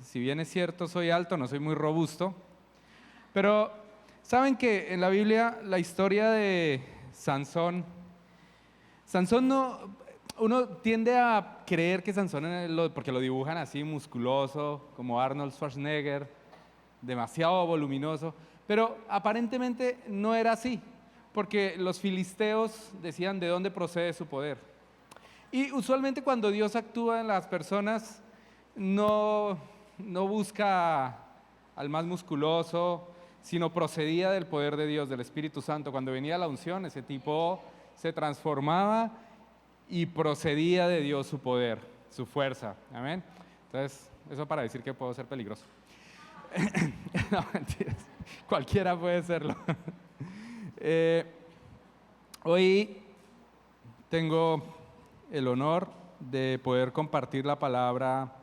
Si bien es cierto, soy alto, no soy muy robusto, pero saben que en la Biblia la historia de Sansón no, uno tiende a creer que Sansón, porque lo dibujan así musculoso, como Arnold Schwarzenegger, demasiado voluminoso, pero aparentemente no era así, porque los filisteos decían de dónde procede su poder. Y usualmente cuando Dios actúa en las personas, no busca al más musculoso, sino procedía del poder de Dios, del Espíritu Santo. Cuando venía la unción, ese tipo se transformaba y procedía de Dios su poder, su fuerza. Amén. Entonces, eso para decir que puedo ser peligroso. No, mentiras. Cualquiera puede serlo. Hoy tengo el honor de poder compartir la palabra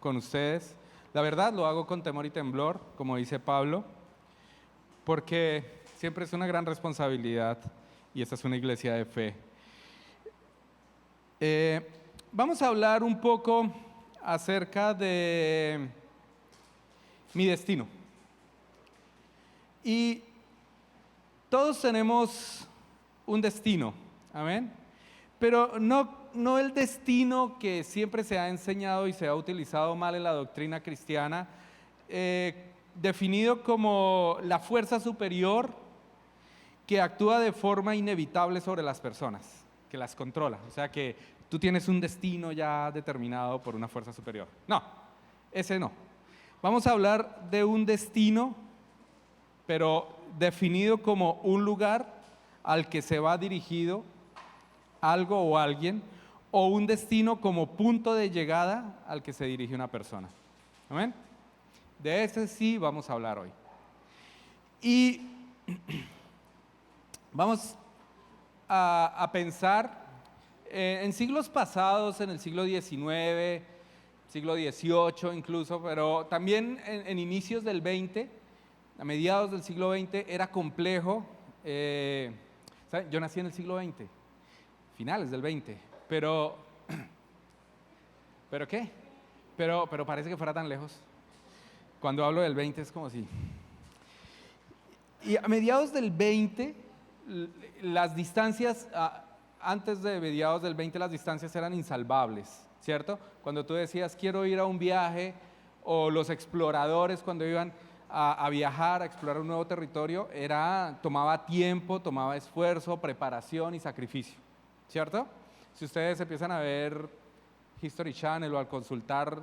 con ustedes. La verdad lo hago con temor y temblor, como dice Pablo, porque siempre es una gran responsabilidad y esta es una iglesia de fe. Vamos a hablar un poco acerca de mi destino. Y todos tenemos un destino, amén. Pero no el destino que siempre se ha enseñado y se ha utilizado mal en la doctrina cristiana, definido como la fuerza superior que actúa de forma inevitable sobre las personas, que las controla. O sea que tú tienes un destino ya determinado por una fuerza superior. No, ese no. Vamos a hablar de un destino, pero definido como un lugar al que se va dirigido algo o alguien, o un destino como punto de llegada al que se dirige una persona. ¿Amén? De ese sí vamos a hablar hoy. Y vamos a pensar en siglos pasados, en el siglo XIX, siglo XVIII incluso, pero también en inicios del XX, a mediados del siglo XX, era complejo. ¿Saben? Yo nací en el siglo XX. Finales del 20, ¿pero qué? Pero parece que fuera tan lejos. Cuando hablo del 20 es como si... Y a mediados del 20, las distancias, antes de mediados del 20 las distancias eran insalvables, ¿cierto? Cuando tú decías quiero ir a un viaje, o los exploradores cuando iban a viajar, a explorar un nuevo territorio, tomaba tiempo, tomaba esfuerzo, preparación y sacrificio. ¿Cierto? Si ustedes empiezan a ver History Channel o al consultar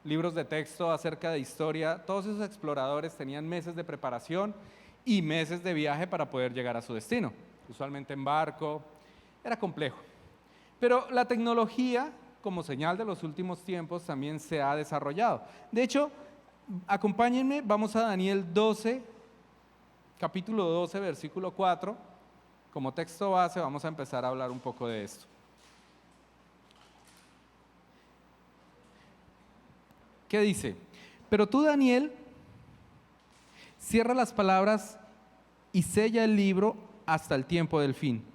libros de texto acerca de historia, todos esos exploradores tenían meses de preparación y meses de viaje para poder llegar a su destino, usualmente en barco. Era complejo. Pero la tecnología, como señal de los últimos tiempos, también se ha desarrollado. De hecho, acompáñenme, vamos a Daniel 12, capítulo 12, versículo 4. Como texto base vamos a empezar a hablar un poco de esto. ¿Qué dice? Pero tú, Daniel, cierra las palabras y sella el libro hasta el tiempo del fin.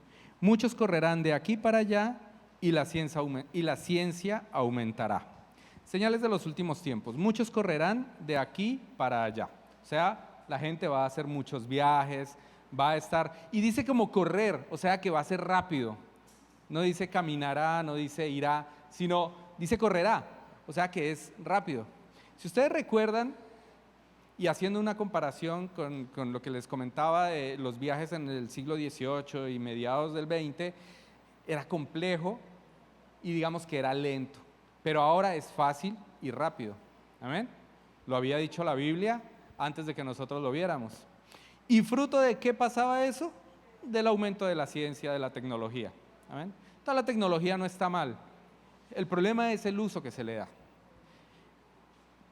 Muchos correrán de aquí para allá y la ciencia aumentará. Señales de los últimos tiempos. Muchos correrán de aquí para allá. O sea, la gente va a hacer muchos viajes, va a estar, y dice como correr, o sea que va a ser rápido. No dice caminará, no dice irá, sino dice correrá, o sea que es rápido. Si ustedes recuerdan, y haciendo una comparación con lo que les comentaba de los viajes en el siglo XVIII y mediados del XX, era complejo y digamos que era lento, pero ahora es fácil y rápido. ¿Amén? Lo había dicho la Biblia antes de que nosotros lo viéramos. ¿Y fruto de qué pasaba eso? Del aumento de la ciencia, de la tecnología. ¿Amén? Toda la tecnología no está mal. El problema es el uso que se le da.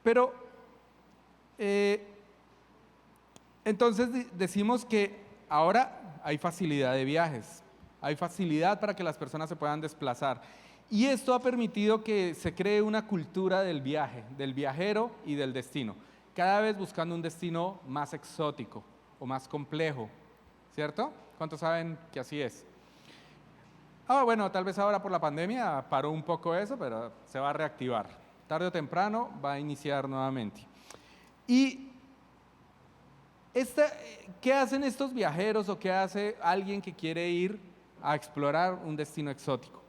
Pero, entonces decimos que ahora hay facilidad de viajes, hay facilidad para que las personas se puedan desplazar. Y esto ha permitido que se cree una cultura del viaje, del viajero y del destino, cada vez buscando un destino más exótico, o más complejo, ¿cierto? ¿Cuántos saben que así es? Bueno, tal vez ahora por la pandemia paró un poco eso, pero se va a reactivar. Tarde o temprano va a iniciar nuevamente. Y ¿qué hacen estos viajeros o qué hace alguien que quiere ir a explorar un destino exótico?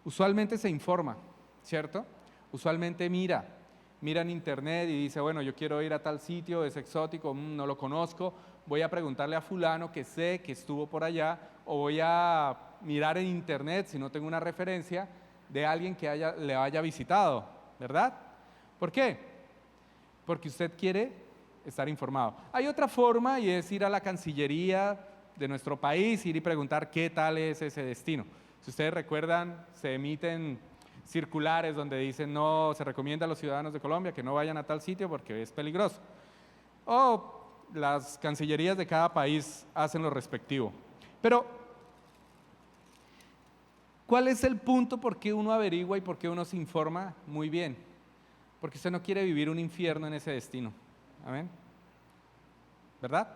Usualmente se informa, ¿cierto? Usualmente mira en internet y dice, bueno, yo quiero ir a tal sitio, es exótico, no lo conozco, voy a preguntarle a fulano que sé que estuvo por allá, o voy a mirar en internet, si no tengo una referencia, de alguien que le haya visitado, ¿verdad? ¿Por qué? Porque usted quiere estar informado. Hay otra forma y es ir a la Cancillería de nuestro país, ir y preguntar qué tal es ese destino. Si ustedes recuerdan, se emiten circulares donde dicen no, se recomienda a los ciudadanos de Colombia que no vayan a tal sitio porque es peligroso. O las cancillerías de cada país hacen lo respectivo. Pero, ¿cuál es el punto por qué uno averigua y por qué uno se informa muy bien? Porque usted no quiere vivir un infierno en ese destino. ¿Amén? ¿Verdad?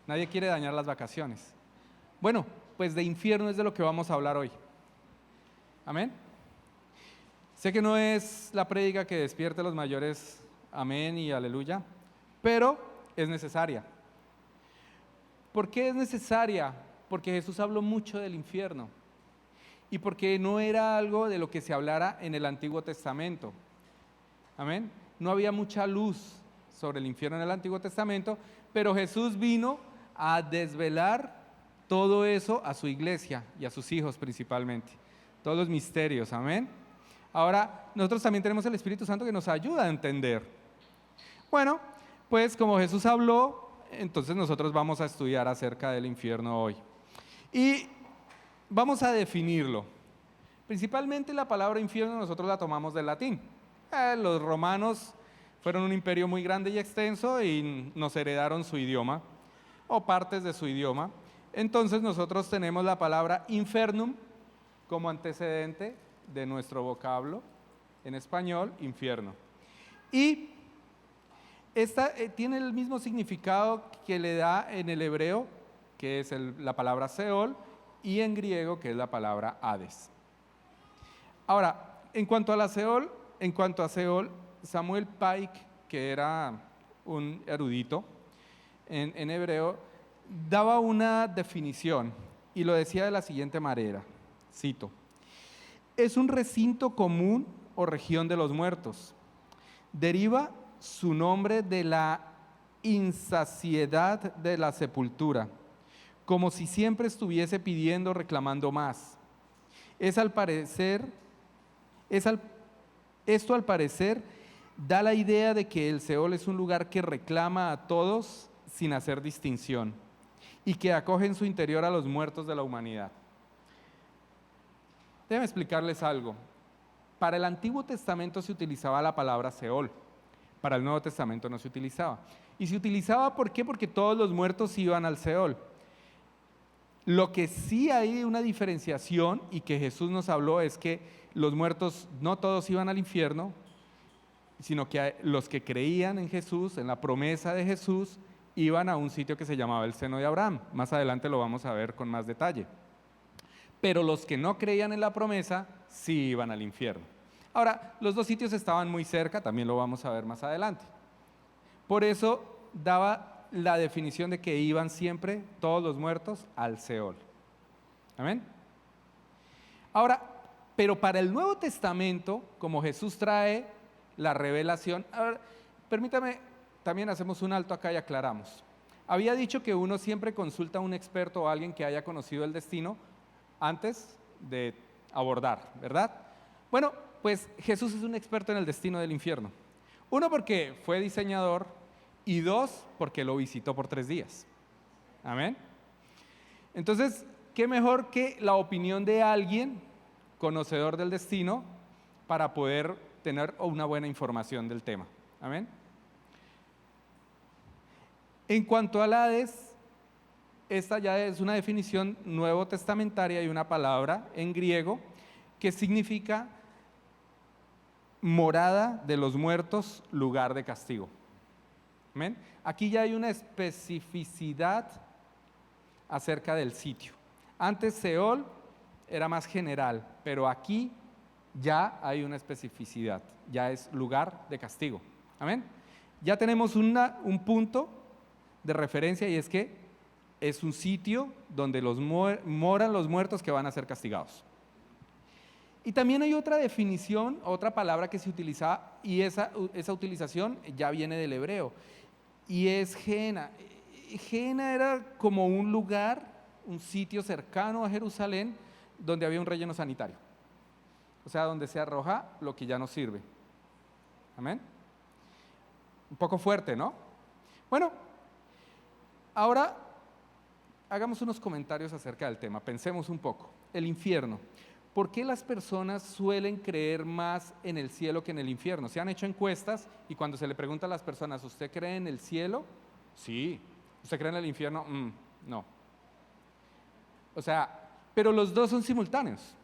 Nadie quiere dañar las vacaciones. Bueno, pues de infierno es de lo que vamos a hablar hoy. ¿Amén? Sé que no es la prédica que despierte a los mayores, amén y aleluya, pero es necesaria. ¿Por qué es necesaria? Porque Jesús habló mucho del infierno y porque no era algo de lo que se hablara en el Antiguo Testamento. Amén. No había mucha luz sobre el infierno en el Antiguo Testamento, pero Jesús vino a desvelar todo eso a su iglesia y a sus hijos principalmente. Todos los misterios, amén. Ahora, nosotros también tenemos el Espíritu Santo que nos ayuda a entender. Bueno, pues como Jesús habló, entonces nosotros vamos a estudiar acerca del infierno hoy. Y vamos a definirlo. Principalmente la palabra infierno nosotros la tomamos del latín. Los romanos fueron un imperio muy grande y extenso y nos heredaron su idioma o partes de su idioma. Entonces nosotros tenemos la palabra infernum como antecedente de nuestro vocablo en español, infierno. Y esta tiene el mismo significado que le da en el hebreo, que es la palabra Seol, y en griego, que es la palabra Hades. Ahora, en cuanto a Seol, Samuel Pike, que era un erudito en hebreo, daba una definición y lo decía de la siguiente manera, cito: es un recinto común o región de los muertos. Deriva su nombre de la insaciedad de la sepultura, como si siempre estuviese pidiendo, reclamando más. Esto al parecer da la idea de que el Seol es un lugar que reclama a todos sin hacer distinción y que acoge en su interior a los muertos de la humanidad. Déjenme explicarles algo. Para el Antiguo Testamento se utilizaba la palabra Seol, para el Nuevo Testamento no se utilizaba. Y se utilizaba, ¿por qué? Porque todos los muertos iban al Seol. Lo que sí hay una diferenciación y que Jesús nos habló es que los muertos no todos iban al infierno, sino que los que creían en Jesús, en la promesa de Jesús, iban a un sitio que se llamaba el seno de Abraham. Más adelante lo vamos a ver con más detalle. Pero los que no creían en la promesa, sí iban al infierno. Ahora, los dos sitios estaban muy cerca, también lo vamos a ver más adelante. Por eso daba la definición de que iban siempre todos los muertos al Seol. ¿Amén? Ahora, pero para el Nuevo Testamento, como Jesús trae la revelación, ahora, permítame, también hacemos un alto acá y aclaramos. Había dicho que uno siempre consulta a un experto o a alguien que haya conocido el destino antes de abordar, ¿verdad? Bueno, pues Jesús es un experto en el destino del infierno. Uno, porque fue diseñador, y dos, porque lo visitó por 3 días. Amén. Entonces, ¿qué mejor que la opinión de alguien conocedor del destino para poder tener una buena información del tema? Amén. En cuanto al Hades, esta ya es una definición nuevo testamentaria y una palabra en griego que significa morada de los muertos, lugar de castigo. ¿Amén? Aquí ya hay una especificidad acerca del sitio. Antes Seol era más general, pero aquí ya hay una especificidad, ya es lugar de castigo. ¿Amén? Ya tenemos un punto de referencia y es que es un sitio donde moran los muertos que van a ser castigados. Y también hay otra definición, otra palabra que se utiliza, y esa utilización ya viene del hebreo, y es Gehenna. Gehenna era como un lugar, un sitio cercano a Jerusalén, donde había un relleno sanitario. O sea, donde se arroja lo que ya no sirve. Amén. Un poco fuerte, ¿no? Bueno, ahora hagamos unos comentarios acerca del tema. Pensemos un poco. El infierno. ¿Por qué las personas suelen creer más en el cielo que en el infierno? Se han hecho encuestas y cuando se le pregunta a las personas, ¿usted cree en el cielo? Sí. ¿Usted cree en el infierno? No. O sea, pero los dos son simultáneos.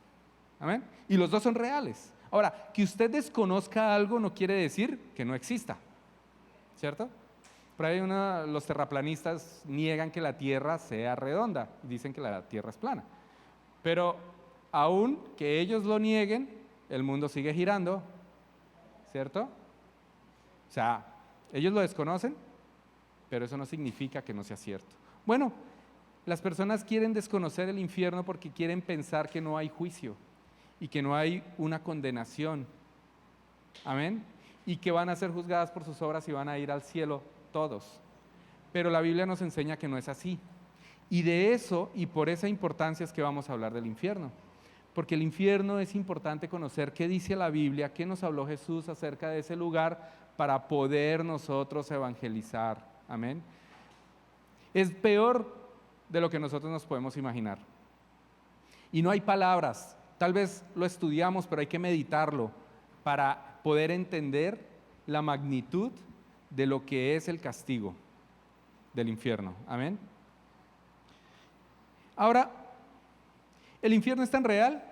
¿Amén? Y los dos son reales. Ahora, que usted desconozca algo no quiere decir que no exista. ¿Cierto? Por ahí los terraplanistas niegan que la Tierra sea redonda. Dicen que la Tierra es plana. Pero aún que ellos lo nieguen, el mundo sigue girando, ¿cierto? O sea, ellos lo desconocen, pero eso no significa que no sea cierto. Bueno, las personas quieren desconocer el infierno porque quieren pensar que no hay juicio y que no hay una condenación. Amén. Y que van a ser juzgadas por sus obras y van a ir al cielo todos. Pero la Biblia nos enseña que no es así. Y de eso y por esa importancia es que vamos a hablar del infierno. Porque el infierno es importante conocer qué dice la Biblia, qué nos habló Jesús acerca de ese lugar para poder nosotros evangelizar. Amén. Es peor de lo que nosotros nos podemos imaginar. Y no hay palabras, tal vez lo estudiamos, pero hay que meditarlo para poder entender la magnitud de lo que es el castigo del infierno. Amén. Ahora, el infierno es tan real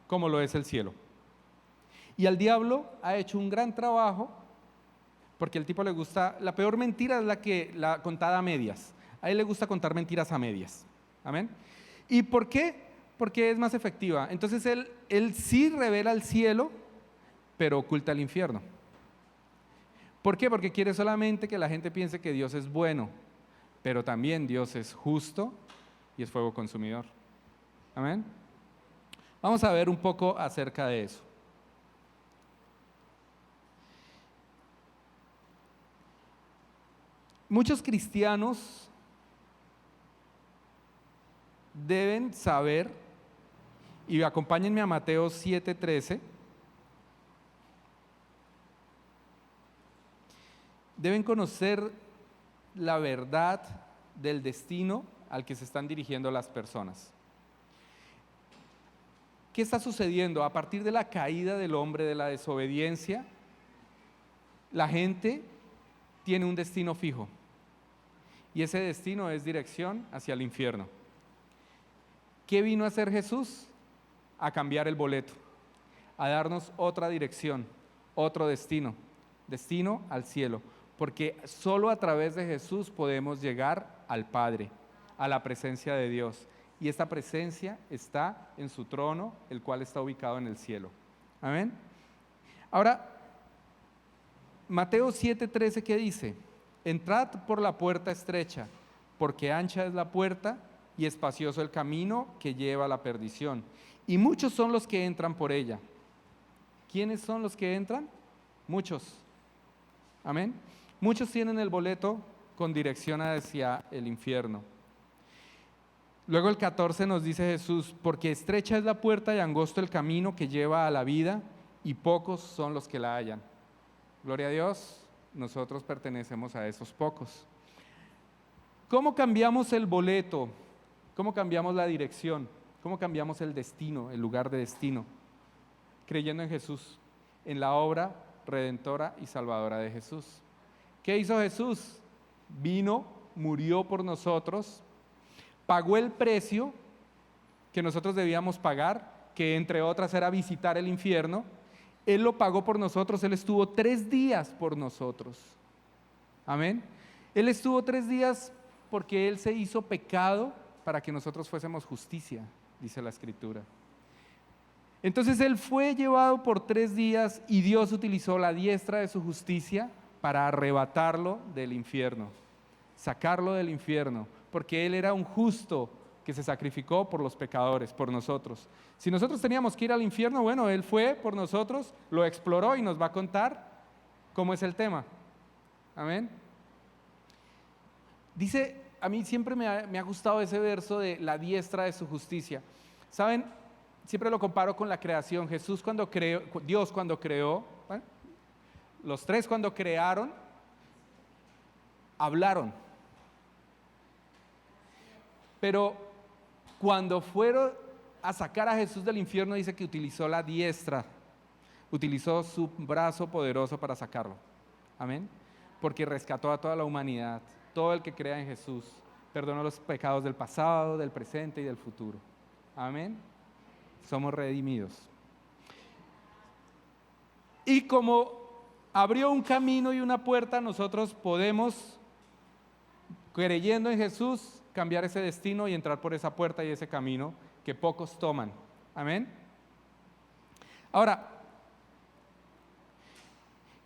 como lo es el cielo. Y al diablo ha hecho un gran trabajo, porque al tipo le gusta, la peor mentira es la contada a medias. A él le gusta contar mentiras a medias. Amén. ¿Y por qué? Porque es más efectiva. Entonces él sí revela el cielo, pero oculta el infierno. ¿Por qué? Porque quiere solamente que la gente piense que Dios es bueno, pero también Dios es justo y es fuego consumidor. Amén. Vamos a ver un poco acerca de eso. Muchos cristianos deben saber, y acompáñenme a Mateo 7:13, deben conocer la verdad del destino al que se están dirigiendo las personas. ¿Qué está sucediendo? A partir de la caída del hombre, de la desobediencia, la gente tiene un destino fijo. Y ese destino es dirección hacia el infierno. ¿Qué vino a hacer Jesús? A cambiar el boleto, a darnos otra dirección, otro destino al cielo. Porque solo a través de Jesús podemos llegar al Padre, a la presencia de Dios. Y esta presencia está en su trono, el cual está ubicado en el cielo. Amén. Ahora, Mateo 7:13, ¿qué dice? Entrad por la puerta estrecha, porque ancha es la puerta y espacioso el camino que lleva a la perdición. Y muchos son los que entran por ella. ¿Quiénes son los que entran? Muchos. Amén. Muchos tienen el boleto con dirección hacia el infierno. Luego el 14 nos dice Jesús, porque estrecha es la puerta y angosto el camino que lleva a la vida, y pocos son los que la hallan. Gloria a Dios, nosotros pertenecemos a esos pocos. ¿Cómo cambiamos el boleto? ¿Cómo cambiamos la dirección? ¿Cómo cambiamos el destino, el lugar de destino? Creyendo en Jesús, en la obra redentora y salvadora de Jesús. ¿Qué hizo Jesús? Vino, murió por nosotros, pagó el precio que nosotros debíamos pagar, que entre otras era visitar el infierno. Él lo pagó por nosotros, Él estuvo 3 días por nosotros. Amén. Él estuvo 3 días porque Él se hizo pecado para que nosotros fuésemos justicia, dice la Escritura. Entonces Él fue llevado por 3 días y Dios utilizó la diestra de su justicia para arrebatarlo del infierno, sacarlo del infierno, porque Él era un justo que se sacrificó por los pecadores, por nosotros. Si nosotros teníamos que ir al infierno, bueno, Él fue por nosotros, lo exploró y nos va a contar cómo es el tema. Amén. Dice, a mí siempre me ha gustado ese verso de la diestra de su justicia. ¿Saben? Siempre lo comparo con la creación. Jesús cuando creó, Dios cuando creó, ¿eh? Los 3 cuando crearon, hablaron. Pero cuando fueron a sacar a Jesús del infierno, dice que utilizó la diestra, utilizó su brazo poderoso para sacarlo. Amén. Porque rescató a toda la humanidad, todo el que crea en Jesús, perdonó los pecados del pasado, del presente y del futuro. Amén. Somos redimidos. Y como abrió un camino y una puerta, nosotros podemos, creyendo en Jesús, cambiar ese destino y entrar por esa puerta y ese camino que pocos toman. Amén. Ahora,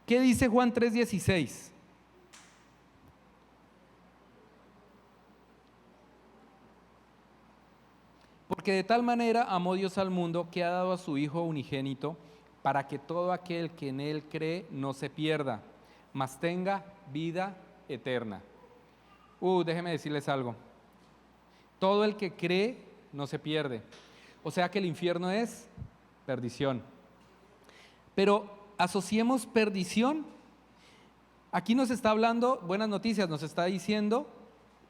¿qué dice Juan 3:16? Porque de tal manera amó Dios al mundo que ha dado a su Hijo unigénito para que todo aquel que en Él cree no se pierda, mas tenga vida eterna. Déjenme decirles algo. Todo el que cree no se pierde. O sea que el infierno es perdición. Pero asociemos perdición. Aquí nos está hablando, buenas noticias, nos está diciendo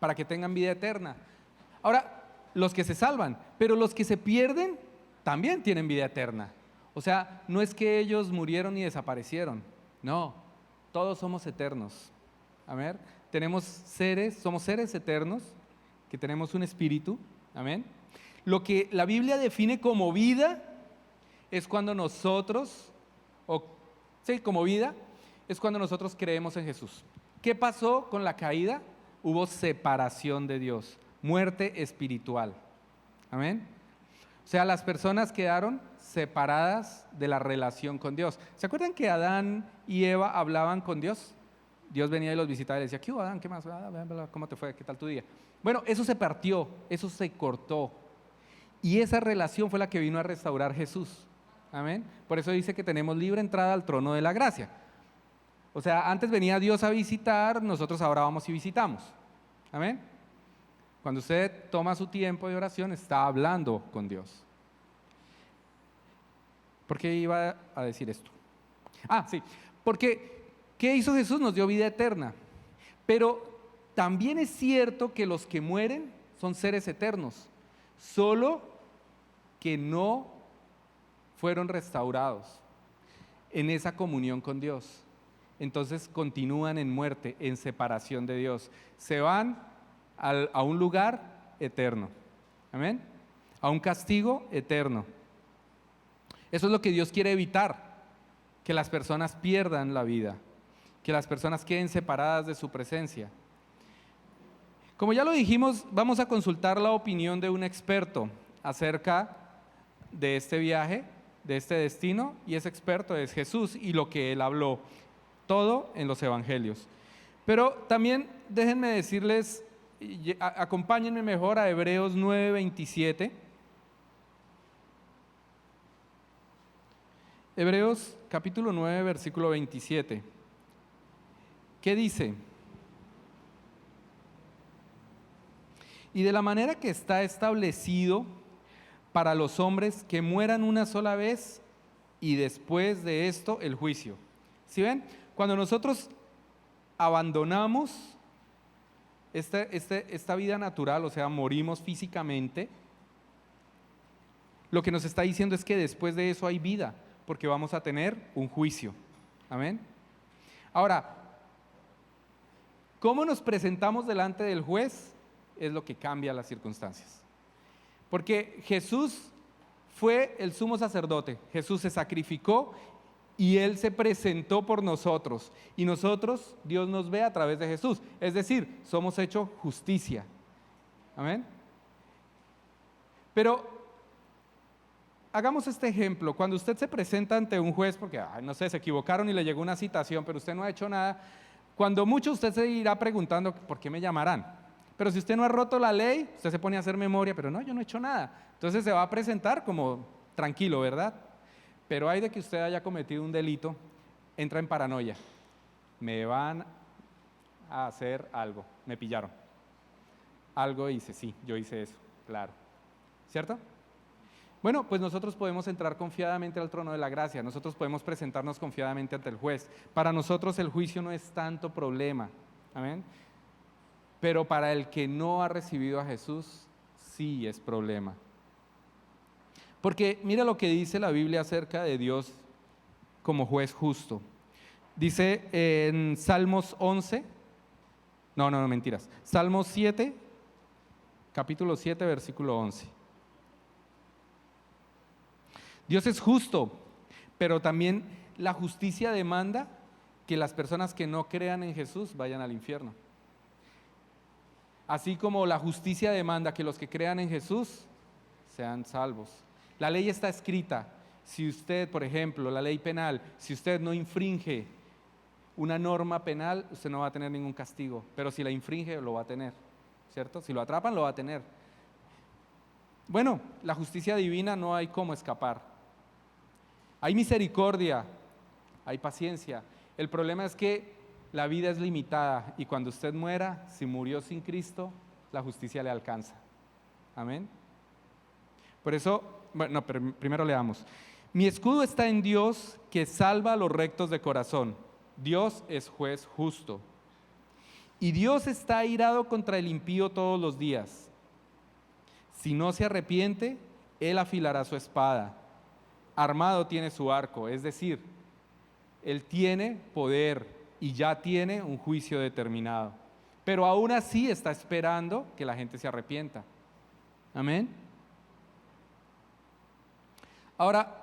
para que tengan vida eterna. Ahora, los que se salvan, pero los que se pierden también tienen vida eterna. O sea, no es que ellos murieron y desaparecieron, no, todos somos eternos. Amén. Somos seres eternos que tenemos un espíritu. Amén. Lo que la Biblia define como vida es cuando nosotros, como vida es cuando nosotros creemos en Jesús. ¿Qué pasó con la caída? Hubo separación de Dios. Muerte espiritual. Amén. O sea, las personas quedaron separadas de la relación con Dios. ¿Se acuerdan que Adán y Eva hablaban con Dios? Dios venía y los visitaba y les decía, ¿qué hubo, Adán? ¿Qué más? ¿Cómo te fue? ¿Qué tal tu día? Bueno, eso se partió, eso se cortó. Y esa relación fue la que vino a restaurar Jesús. Amén. Por eso dice que tenemos libre entrada al trono de la gracia. O sea, antes venía Dios a visitar, nosotros ahora vamos y visitamos. Amén. Cuando usted toma su tiempo de oración, está hablando con Dios. ¿Por qué iba a decir esto? Sí, porque ¿qué hizo Jesús? Nos dio vida eterna. Pero también es cierto que los que mueren son seres eternos, solo que no fueron restaurados en esa comunión con Dios. Entonces continúan en muerte, en separación de Dios. Se van a un lugar eterno. Amén. A un castigo eterno. Eso es lo que Dios quiere evitar, que las personas pierdan la vida, que las personas queden separadas de su presencia. Como ya lo dijimos, vamos a consultar la opinión de un experto acerca de este viaje, de este destino, y ese experto es Jesús y lo que Él habló, todo en los evangelios. Pero también déjenme decirles, acompáñenme mejor a Hebreos 9:27. Hebreos capítulo 9, versículo 27. ¿Qué dice? Y de la manera que está establecido para los hombres que mueran una sola vez y después de esto el juicio. ¿Sí ven? Cuando nosotros abandonamos esta vida natural, o sea, morimos físicamente, lo que nos está diciendo es que después de eso hay vida, porque vamos a tener un juicio. Amén. Ahora, ¿cómo nos presentamos delante del juez? Es lo que cambia las circunstancias. Porque Jesús fue el sumo sacerdote, Jesús se sacrificó y Él se presentó por nosotros. Y nosotros, Dios nos ve a través de Jesús. Es decir, somos hechos justicia. Amén. Pero hagamos este ejemplo. Cuando usted se presenta ante un juez, porque, no sé, se equivocaron y le llegó una citación, pero usted no ha hecho nada, cuando mucho usted se irá preguntando, ¿por qué me llamarán? Pero si usted no ha roto la ley, usted se pone a hacer memoria, pero no, yo no he hecho nada. Entonces se va a presentar como tranquilo, ¿verdad? Pero hay de que usted haya cometido un delito, entra en paranoia. Me van a hacer algo, me pillaron. Algo hice, sí, yo hice eso, claro. ¿Cierto? Bueno, pues nosotros podemos entrar confiadamente al trono de la gracia, nosotros podemos presentarnos confiadamente ante el juez. Para nosotros el juicio no es tanto problema, amén. Pero para el que no ha recibido a Jesús, sí es problema. Porque mira lo que dice la Biblia acerca de Dios como juez justo. Dice en Salmos 11, no, mentiras. Salmos 7, capítulo 7, versículo 11. Dios es justo, pero también la justicia demanda que las personas que no crean en Jesús vayan al infierno. Así como la justicia demanda que los que crean en Jesús sean salvos. La ley está escrita. Si usted, por ejemplo, la ley penal, si usted no infringe una norma penal, usted no va a tener ningún castigo, pero si la infringe, lo va a tener, ¿cierto? Si lo atrapan, lo va a tener. Bueno, la justicia divina no hay cómo escapar. Hay misericordia, hay paciencia. El problema es que la vida es limitada y cuando usted muera, si murió sin Cristo, la justicia le alcanza. Amén. Por eso, bueno, pero primero leamos. Mi escudo está en Dios que salva a los rectos de corazón. Dios es juez justo. Y Dios está airado contra el impío todos los días. Si no se arrepiente, Él afilará su espada. Armado tiene su arco, es decir, Él tiene poder y ya tiene un juicio determinado. Pero aún así está esperando que la gente se arrepienta. Amén. Ahora,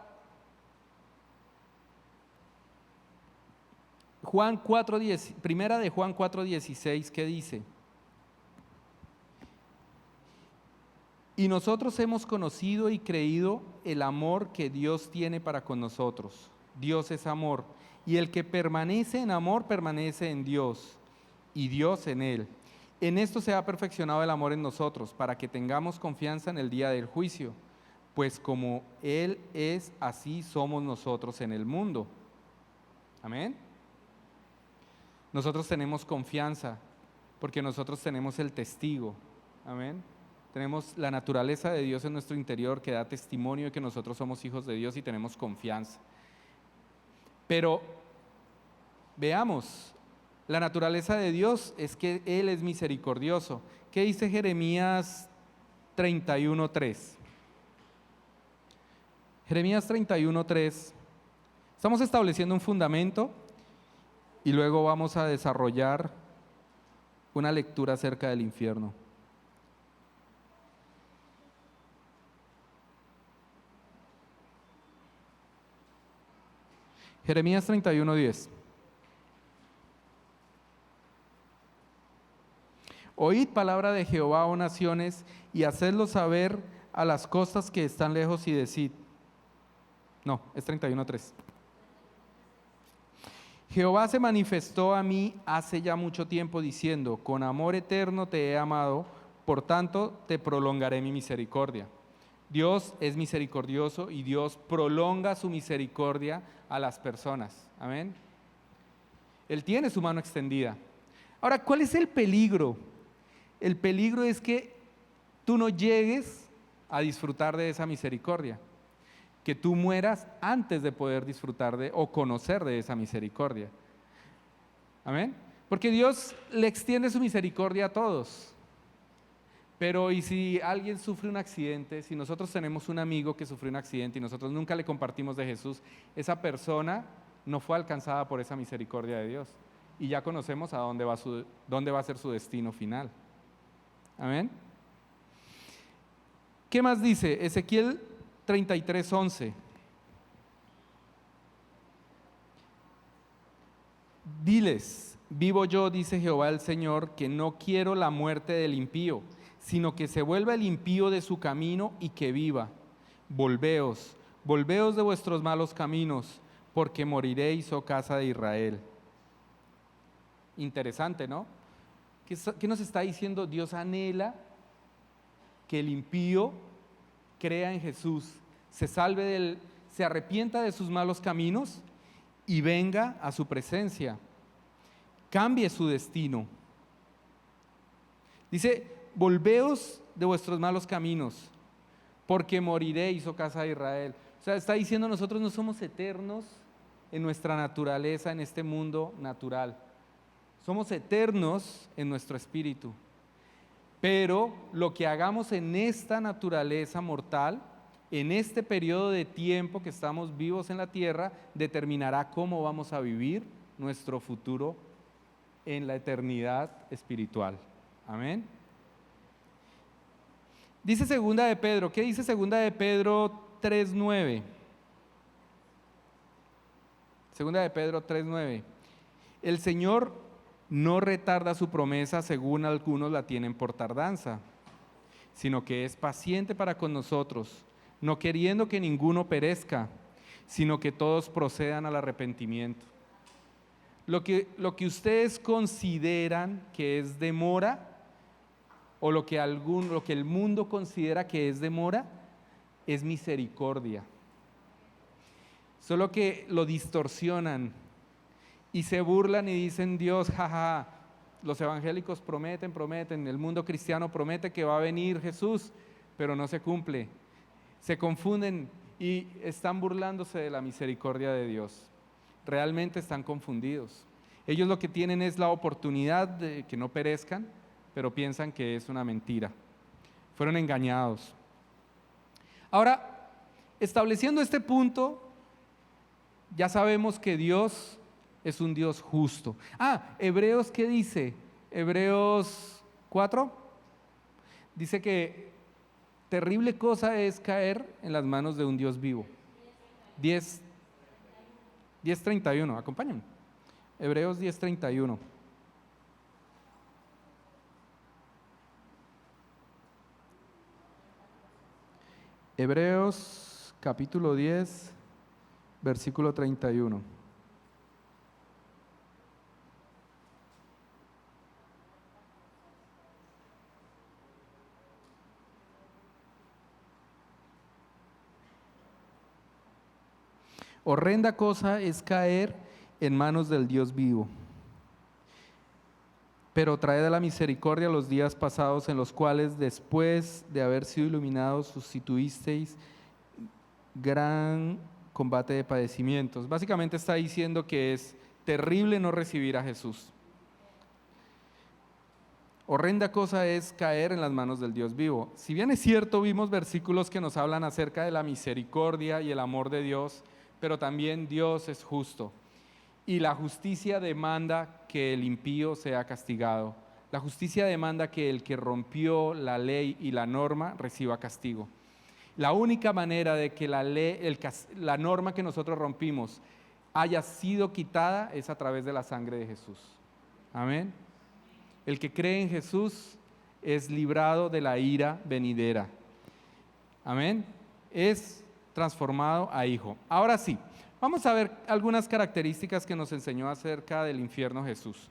primera de Juan 4:16, ¿qué dice? Y nosotros hemos conocido y creído el amor que Dios tiene para con nosotros. Dios es amor, y el que permanece en amor permanece en Dios, y Dios en él. En esto se ha perfeccionado el amor en nosotros, para que tengamos confianza en el día del juicio, pues como Él es, así somos nosotros en el mundo. Amén. Nosotros tenemos confianza, porque nosotros tenemos el testigo. Amén. Tenemos la naturaleza de Dios en nuestro interior que da testimonio de que nosotros somos hijos de Dios y tenemos confianza. Pero veamos, la naturaleza de Dios es que Él es misericordioso. ¿Qué dice Jeremías 31:3? Jeremías 31:3. Estamos estableciendo un fundamento y luego vamos a desarrollar una lectura acerca del infierno. Jeremías 31:10. Oíd palabra de Jehová, oh naciones, y hacedlo saber a las costas que están lejos y decid. No, es 31:3. Jehová se manifestó a mí hace ya mucho tiempo diciendo, con amor eterno te he amado, por tanto te prolongaré mi misericordia. Dios es misericordioso y Dios prolonga su misericordia a las personas. Amén. Él tiene su mano extendida. Ahora, ¿cuál es el peligro? El peligro es que tú no llegues a disfrutar de esa misericordia, que tú mueras antes de poder disfrutar de o conocer de esa misericordia. Amén. Porque Dios le extiende su misericordia a todos. Pero ¿y si alguien sufre un accidente? Si nosotros tenemos un amigo que sufrió un accidente y nosotros nunca le compartimos de Jesús, esa persona no fue alcanzada por esa misericordia de Dios. Y ya conocemos a dónde va a ser su destino final. Amén. ¿Qué más dice? Ezequiel 33:11. Diles, vivo yo, dice Jehová el Señor, que no quiero la muerte del impío, sino que se vuelva el impío de su camino y que viva. Volveos, volveos de vuestros malos caminos, porque moriréis, oh casa de Israel. Interesante, ¿no? ¿Qué nos está diciendo? Dios anhela que el impío crea en Jesús, se arrepienta de sus malos caminos y venga a su presencia, cambie su destino. Dice, volveos de vuestros malos caminos, porque moriréis, oh casa de Israel. O sea, está diciendo, nosotros no somos eternos en nuestra naturaleza, en este mundo natural. Somos eternos en nuestro espíritu. Pero lo que hagamos en esta naturaleza mortal, en este periodo de tiempo que estamos vivos en la tierra, determinará cómo vamos a vivir nuestro futuro en la eternidad espiritual. Amén. Dice segunda de Pedro, ¿qué dice segunda de Pedro 3:9? Segunda de Pedro 3:9. El Señor no retarda su promesa según algunos la tienen por tardanza, sino que es paciente para con nosotros, no queriendo que ninguno perezca, sino que todos procedan al arrepentimiento. Lo que ustedes consideran que es demora, o lo que el mundo considera que es demora, es misericordia. Solo que lo distorsionan y se burlan y dicen, Dios, jaja, los evangélicos prometen, el mundo cristiano promete que va a venir Jesús, pero no se cumple. Se confunden y están burlándose de la misericordia de Dios. Realmente están confundidos. Ellos lo que tienen es la oportunidad de que no perezcan, pero piensan que es una mentira. Fueron engañados. Ahora, estableciendo este punto, ya sabemos que Dios es un Dios justo. Hebreos, ¿qué dice? Hebreos 4 dice que terrible cosa es caer en las manos de un Dios vivo. 10:31, acompáñenme. Hebreos 10:31. Hebreos capítulo 10, versículo 31. Horrenda cosa es caer en manos del Dios vivo. Pero traed a la misericordia los días pasados en los cuales, después de haber sido iluminados, sustituisteis gran combate de padecimientos. Básicamente está diciendo que es terrible no recibir a Jesús. Horrenda cosa es caer en las manos del Dios vivo. Si bien es cierto, vimos versículos que nos hablan acerca de la misericordia y el amor de Dios, pero también Dios es justo. Y la justicia demanda que el impío sea castigado. La justicia demanda que el que rompió la ley y la norma reciba castigo. La única manera de que la norma que nosotros rompimos haya sido quitada es a través de la sangre de Jesús. Amén. El que cree en Jesús es librado de la ira venidera. Amén. Es transformado a hijo. Ahora sí, vamos a ver algunas características que nos enseñó acerca del infierno Jesús.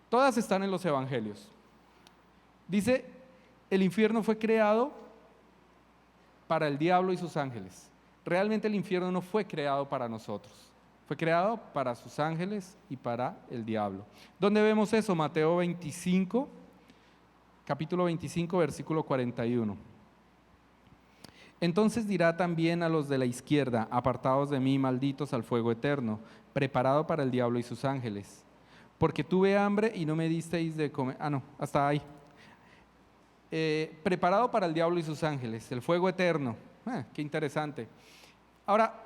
Todas están en los evangelios. Dice, el infierno fue creado para el diablo y sus ángeles. Realmente el infierno no fue creado para nosotros. Fue creado para sus ángeles y para el diablo. ¿Dónde vemos eso? Mateo 25, capítulo 25, versículo 41. Entonces dirá también a los de la izquierda, apartados de mí, malditos al fuego eterno, preparado para el diablo y sus ángeles. Porque tuve hambre y no me disteis de comer. Hasta ahí. Preparado para el diablo y sus ángeles, el fuego eterno. Qué interesante. Ahora,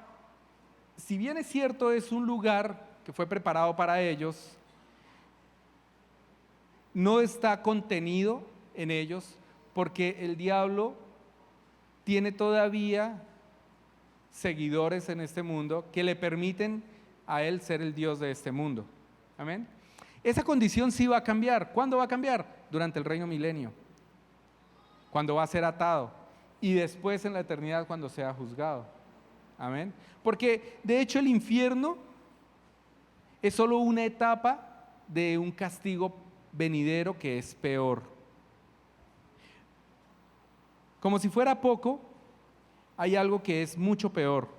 si bien es cierto, es un lugar que fue preparado para ellos, no está contenido en ellos, porque el diablo tiene todavía seguidores en este mundo que le permiten a él ser el Dios de este mundo. Amén. Esa condición sí va a cambiar. ¿Cuándo va a cambiar? Durante el reino milenio, cuando va a ser atado, y después en la eternidad cuando sea juzgado. Amén. Porque de hecho el infierno es solo una etapa de un castigo venidero que es peor. Como si fuera poco, hay algo que es mucho peor.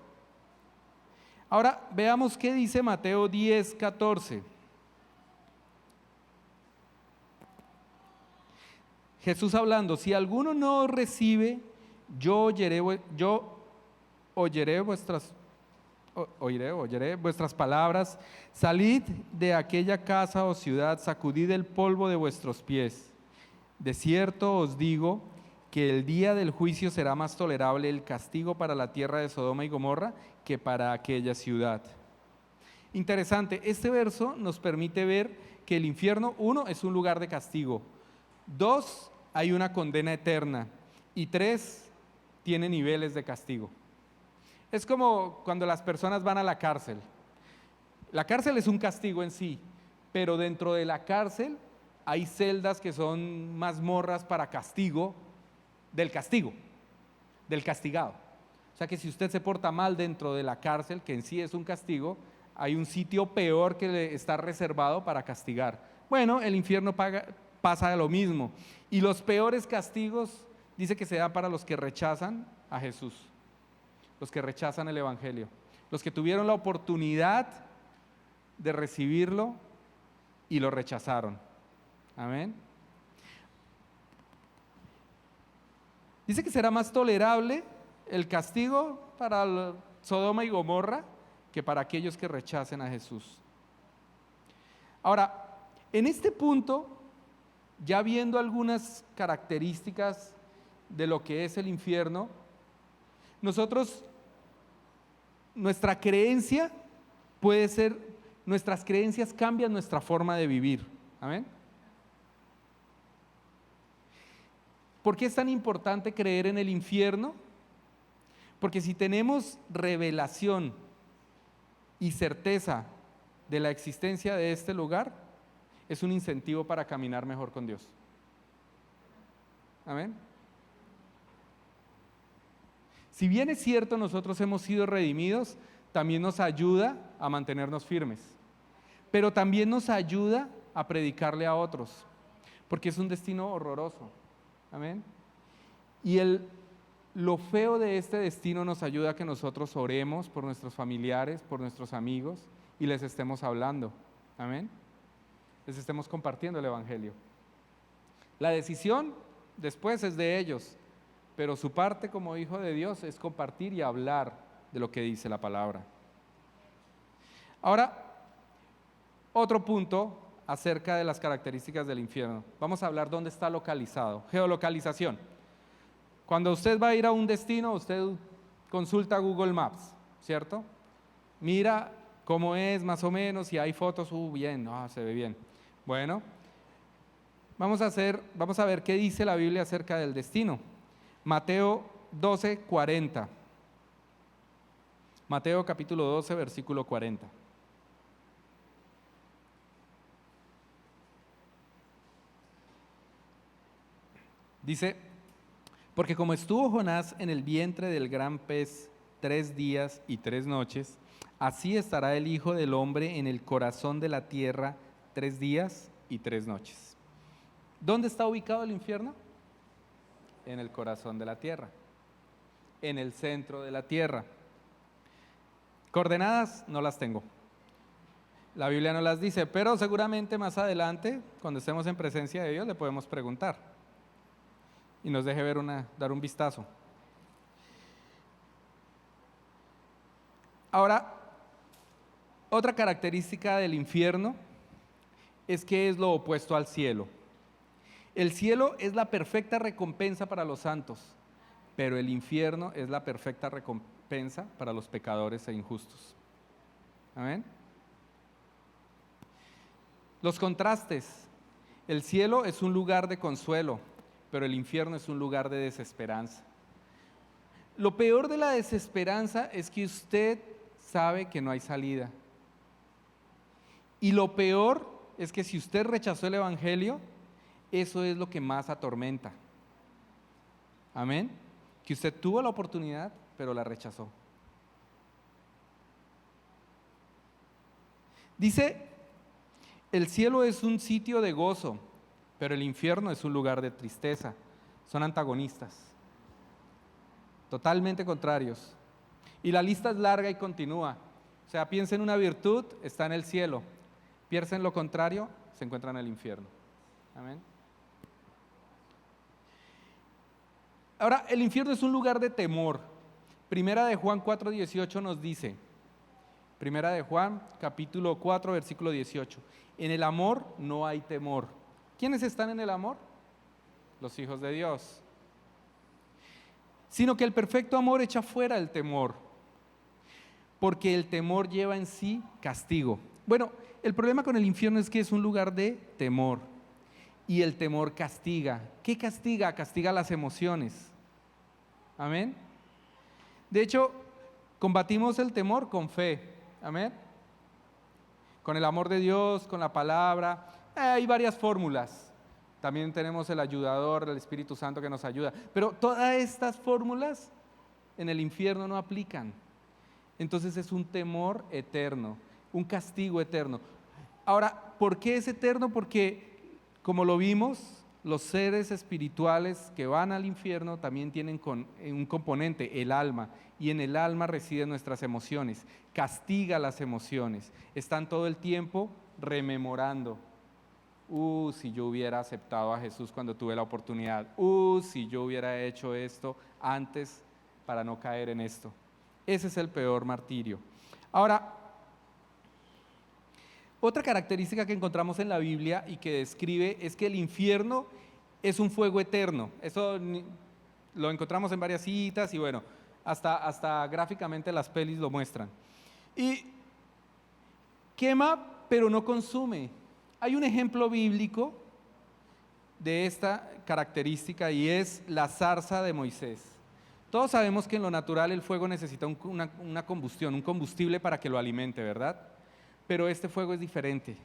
Ahora veamos qué dice Mateo 10:14. Jesús hablando: si alguno no os recibe, yo oiré vuestras palabras. Salid de aquella casa o ciudad, sacudid el polvo de vuestros pies. De cierto os digo que el día del juicio será más tolerable el castigo para la tierra de Sodoma y Gomorra que para aquella ciudad. Interesante, este verso nos permite ver que el infierno, 1, es un lugar de castigo; 2, hay una condena eterna; y 3, tiene niveles de castigo. Es como cuando las personas van a la cárcel. La cárcel es un castigo en sí, pero dentro de la cárcel hay celdas que son mazmorras para castigo, del castigado. O sea que si usted se porta mal dentro de la cárcel, que en sí es un castigo, hay un sitio peor que le está reservado para castigar. Bueno, el infierno pasa lo mismo. Y los peores castigos dice que se dan para los que rechazan a Jesús, los que rechazan el Evangelio, los que tuvieron la oportunidad de recibirlo y lo rechazaron. Amén. Dice que será más tolerable el castigo para Sodoma y Gomorra que para aquellos que rechacen a Jesús. Ahora, en este punto, ya viendo algunas características de lo que es el infierno, nuestra creencia puede ser, nuestras creencias cambian nuestra forma de vivir. Amén. ¿Por qué es tan importante creer en el infierno? Porque si tenemos revelación y certeza de la existencia de este lugar, es un incentivo para caminar mejor con Dios. Amén. Si bien es cierto, nosotros hemos sido redimidos, también nos ayuda a mantenernos firmes, pero también nos ayuda a predicarle a otros, porque es un destino horroroso. Amén. Y lo feo de este destino nos ayuda a que nosotros oremos por nuestros familiares, por nuestros amigos, y les estemos hablando. Amén. Les estemos compartiendo el Evangelio. La decisión después es de ellos, pero su parte como hijo de Dios es compartir y hablar de lo que dice la palabra. Ahora, otro punto acerca de las características del infierno. Vamos a hablar dónde está localizado. Geolocalización. Cuando usted va a ir a un destino, usted consulta Google Maps, ¿cierto? Mira cómo es más o menos, si hay fotos, bien, se ve bien. Bueno, vamos a ver qué dice la Biblia acerca del destino. Mateo 12:40. Mateo capítulo 12, versículo 40. Dice: porque como estuvo Jonás en el vientre del gran pez 3 días y 3 noches, así estará el Hijo del Hombre en el corazón de la tierra 3 días y 3 noches. ¿Dónde está ubicado el infierno? En el corazón de la tierra, en el centro de la tierra. Coordenadas no las tengo. La Biblia no las dice, pero seguramente más adelante, cuando estemos en presencia de Dios, le podemos preguntar y nos deje dar un vistazo. Ahora, otra característica del infierno es que es lo opuesto al cielo. El cielo es la perfecta recompensa para los santos, pero el infierno es la perfecta recompensa para los pecadores e injustos. Amén. Los contrastes. El cielo es un lugar de consuelo, pero el infierno es un lugar de desesperanza. Lo peor de la desesperanza es que usted sabe que no hay salida Y lo peor es que si usted rechazó el Evangelio, eso es lo que más atormenta. Amén. Que usted tuvo la oportunidad, pero la rechazó. Dice, el cielo es un sitio de gozo, pero el infierno es un lugar de tristeza. Son antagonistas, totalmente contrarios. Y la lista es larga y continúa. O sea, piensa en una virtud, está en el cielo. Piensa en lo contrario, se encuentra en el infierno. Amén. Ahora, el infierno es un lugar de temor. Primera de Juan 4:18 nos dice, Primera de Juan, capítulo 4, versículo 18. En el amor no hay temor. ¿Quiénes están en el amor? Los hijos de Dios. Sino que el perfecto amor echa fuera el temor, porque el temor lleva en sí castigo. Bueno, el problema con el infierno es que es un lugar de temor, y el temor castiga. ¿Qué castiga? Castiga las emociones. Amén. De hecho, combatimos el temor con fe. Amén. Con el amor de Dios, con la palabra. Hay varias fórmulas. También tenemos el ayudador, el Espíritu Santo que nos ayuda. Pero todas estas fórmulas en el infierno no aplican. Entonces es un temor eterno, un castigo eterno. Ahora, ¿por qué es eterno? Porque, como lo vimos, los seres espirituales que van al infierno también tienen un componente, el alma, y en el alma residen nuestras emociones, castiga las emociones, están todo el tiempo rememorando. Si yo hubiera aceptado a Jesús cuando tuve la oportunidad, si yo hubiera hecho esto antes para no caer en esto. Ese es el peor martirio. Ahora, otra característica que encontramos en la Biblia y que describe es que el infierno es un fuego eterno. Eso lo encontramos en varias citas y bueno, hasta gráficamente las pelis lo muestran. Y quema, pero no consume. Hay un ejemplo bíblico de esta característica y es la zarza de Moisés. Todos sabemos que en lo natural el fuego necesita una combustión, un combustible para que lo alimente, ¿verdad? Pero este fuego es diferente.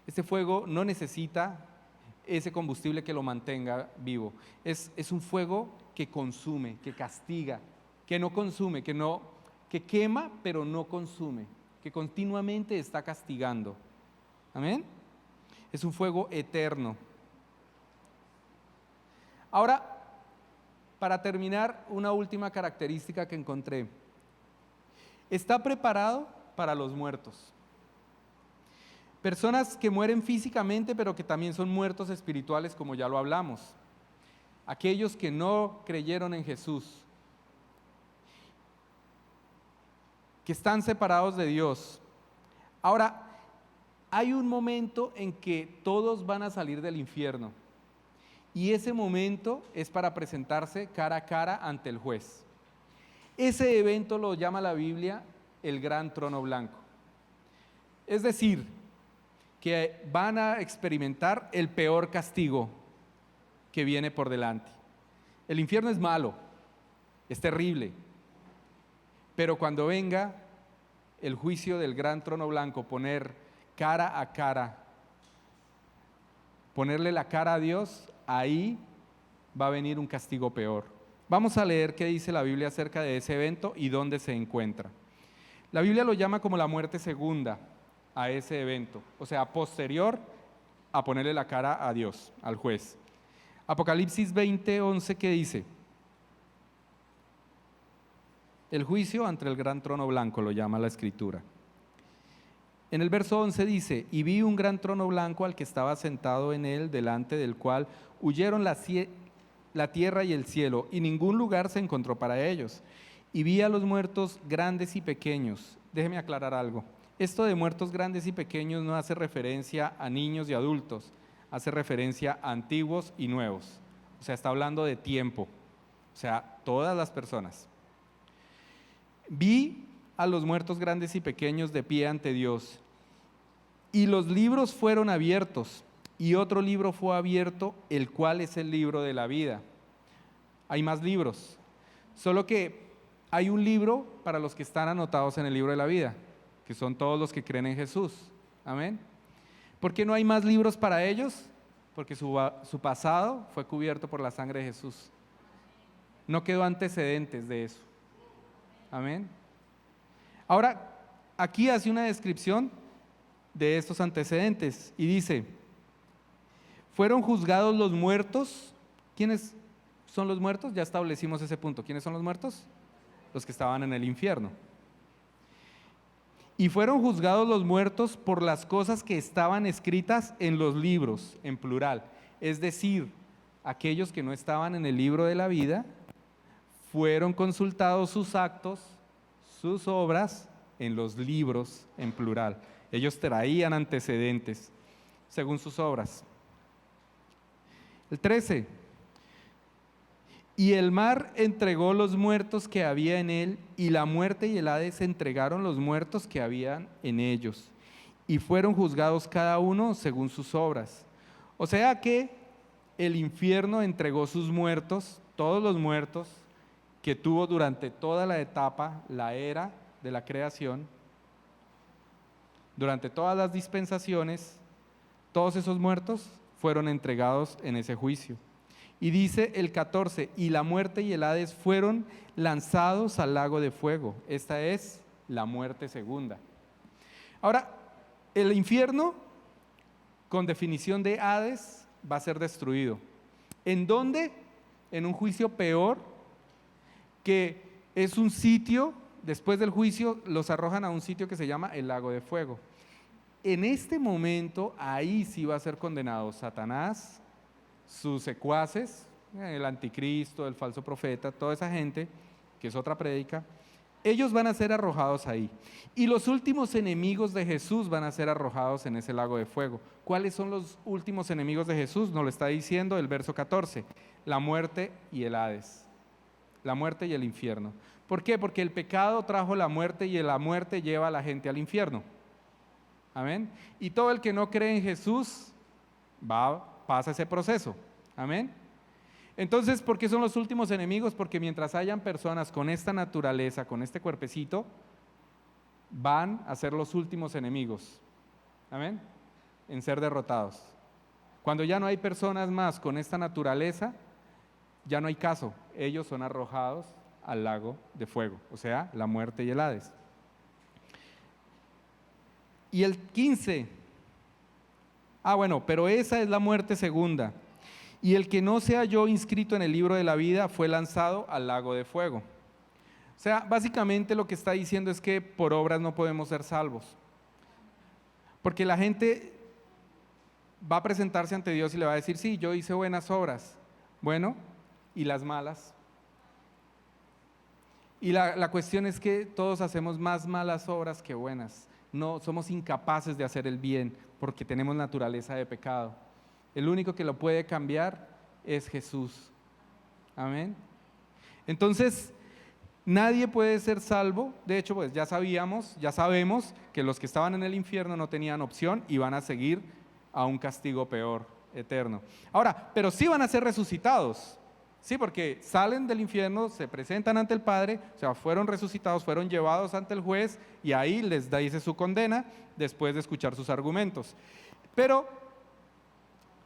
Este fuego no necesita ese combustible que lo mantenga vivo. Es un fuego que consume, que castiga, que no consume, que quema pero no consume, que continuamente está castigando. Amén. Es un fuego eterno. Ahora, para terminar, una última característica que encontré. Está preparado para los muertos. Personas que mueren físicamente, pero que también son muertos espirituales, como ya lo hablamos. Aquellos que no creyeron en Jesús, que están separados de Dios. Ahora, hay un momento en que todos van a salir del infierno. Y ese momento es para presentarse cara a cara ante el juez. Ese evento lo llama la Biblia el gran trono blanco. Es decir, que van a experimentar el peor castigo que viene por delante. El infierno es malo, es terrible, pero cuando venga el juicio del gran trono blanco, poner cara a cara, ponerle la cara a Dios, ahí va a venir un castigo peor. Vamos a leer qué dice la Biblia acerca de ese evento y dónde se encuentra. La Biblia lo llama como la muerte segunda a ese evento, o sea, posterior a ponerle la cara a Dios, al juez. Apocalipsis 20:11, ¿qué dice? El juicio ante el gran trono blanco lo llama la Escritura. En el verso 11 dice, y vi un gran trono blanco al que estaba sentado en él, delante del cual huyeron la tierra y el cielo, y ningún lugar se encontró para ellos. Y vi a los muertos grandes y pequeños. Déjeme aclarar algo. Esto de muertos grandes y pequeños no hace referencia a niños y adultos, hace referencia a antiguos y nuevos. O sea, está hablando de tiempo, o sea, todas las personas. Vi a los muertos grandes y pequeños de pie ante Dios, y los libros fueron abiertos, y otro libro fue abierto, el cual es el libro de la vida. Hay más libros, solo que hay un libro para los que están anotados en el libro de la vida, que son todos los que creen en Jesús. Amén. ¿Por qué no hay más libros para ellos? Porque su pasado fue cubierto por la sangre de Jesús. No quedó antecedentes de eso. Amén. Ahora, aquí hace una descripción de estos antecedentes y dice: fueron juzgados los muertos. ¿Quiénes son los muertos? Ya establecimos ese punto. ¿Quiénes son los muertos? Los que estaban en el infierno. Y fueron juzgados los muertos por las cosas que estaban escritas en los libros, en plural. Es decir, aquellos que no estaban en el libro de la vida, fueron consultados sus actos, sus obras, en los libros, en plural. Ellos traían antecedentes, según sus obras. El 13. Y el mar entregó los muertos que había en él, y la muerte y el Hades entregaron los muertos que habían en ellos, y fueron juzgados cada uno según sus obras. O sea que el infierno entregó sus muertos, todos los muertos que tuvo durante toda la etapa, la era de la creación, durante todas las dispensaciones, todos esos muertos fueron entregados en ese juicio. Y dice el 14, y la muerte y el Hades fueron lanzados al lago de fuego. Esta es la muerte segunda. Ahora, el infierno, con definición de Hades, va a ser destruido. ¿En dónde? En un juicio peor, que es un sitio, después del juicio los arrojan a un sitio que se llama el lago de fuego. En este momento, ahí sí va a ser condenado Satanás, sus secuaces, el anticristo, el falso profeta, toda esa gente, que es otra prédica, ellos van a ser arrojados ahí. Y los últimos enemigos de Jesús van a ser arrojados en ese lago de fuego. ¿Cuáles son los últimos enemigos de Jesús? Nos lo está diciendo el verso 14, la muerte y el Hades, la muerte y el infierno. ¿Por qué? Porque el pecado trajo la muerte y la muerte lleva a la gente al infierno. Amén. Y todo el que no cree en Jesús pasa ese proceso. Amén. Entonces, ¿por qué son los últimos enemigos? Porque mientras hayan personas con esta naturaleza, con este cuerpecito, van a ser los últimos enemigos. Amén. En ser derrotados. Cuando ya no hay personas más con esta naturaleza, ya no hay caso. Ellos son arrojados al lago de fuego, o sea, la muerte y el Hades. Y el 15. Pero esa es la muerte segunda. Y el que no se halló inscrito en el libro de la vida fue lanzado al lago de fuego. O sea, básicamente lo que está diciendo es que por obras no podemos ser salvos. Porque la gente va a presentarse ante Dios y le va a decir: sí, yo hice buenas obras. Bueno, ¿y las malas? Y la cuestión es que todos hacemos más malas obras que buenas. No, somos incapaces de hacer el bien porque tenemos naturaleza de pecado. El único que lo puede cambiar es Jesús. Amén. Entonces, nadie puede ser salvo. De hecho, pues ya sabemos que los que estaban en el infierno no tenían opción y van a seguir a un castigo peor, eterno. Ahora, pero sí van a ser resucitados. Sí, porque salen del infierno, se presentan ante el Padre, o sea, fueron resucitados, fueron llevados ante el juez y ahí les dice su condena después de escuchar sus argumentos. Pero